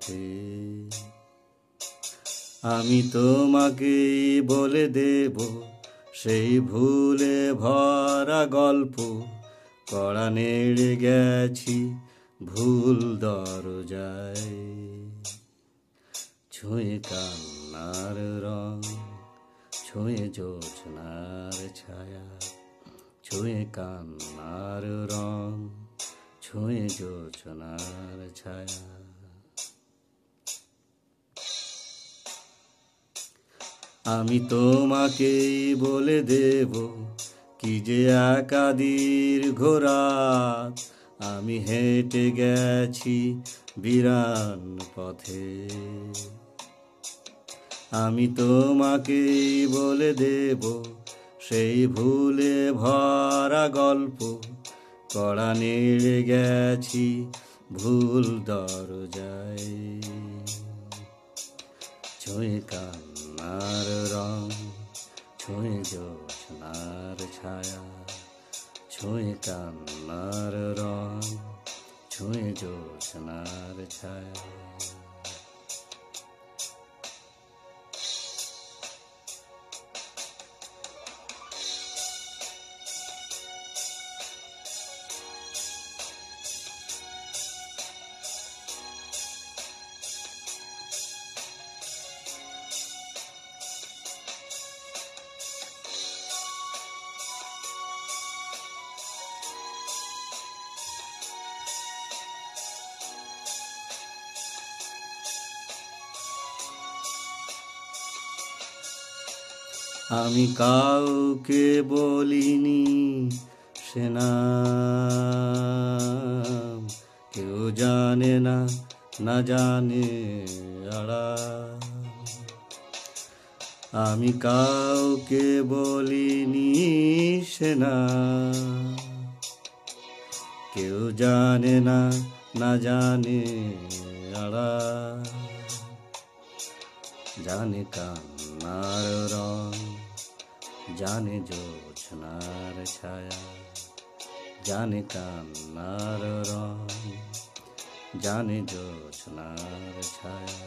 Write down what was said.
পথে। আমি তোমাকে বলে দেব সেই ভুলে ভরা গল্প, কড়া নেড়ে গেছি ভুল দরজায়। ছুঁয়ে কান্নার রং, ছুঁয়ে জোছনার ছায়া, ছুঁয়ে কান্নার রং, ছুঁয়ে জোছনার ছায়া। আমি তোমাকে বলে দেব কি যে একা দীর্ঘ রাত, আমি হেঁটে গেছি বিরান পথে। আমি তোমাকে বলে দেব সেই ভুলে ভরা গল্প, কড়া নেড়ে গেছি ভুল দরজায়। ছুঁয়ে কান্নার রং, ছুঁয়ে জোছনার ছায়া, ছুঁয়ে কান্নার রং, ছুঁয়ে জোছনার ছায়া। আমি কাউকে বলিনি সে নাম, কেউ জানে না, না জানে আড়াল। আমি কাউকে বলিনি সে নাম, কেউ জানে না, না জানে আড়াল। জানে কান্নার রং, জানে জোছনার ছায়া, জানে কান্নার রং, জানে জোছনার ছায়া।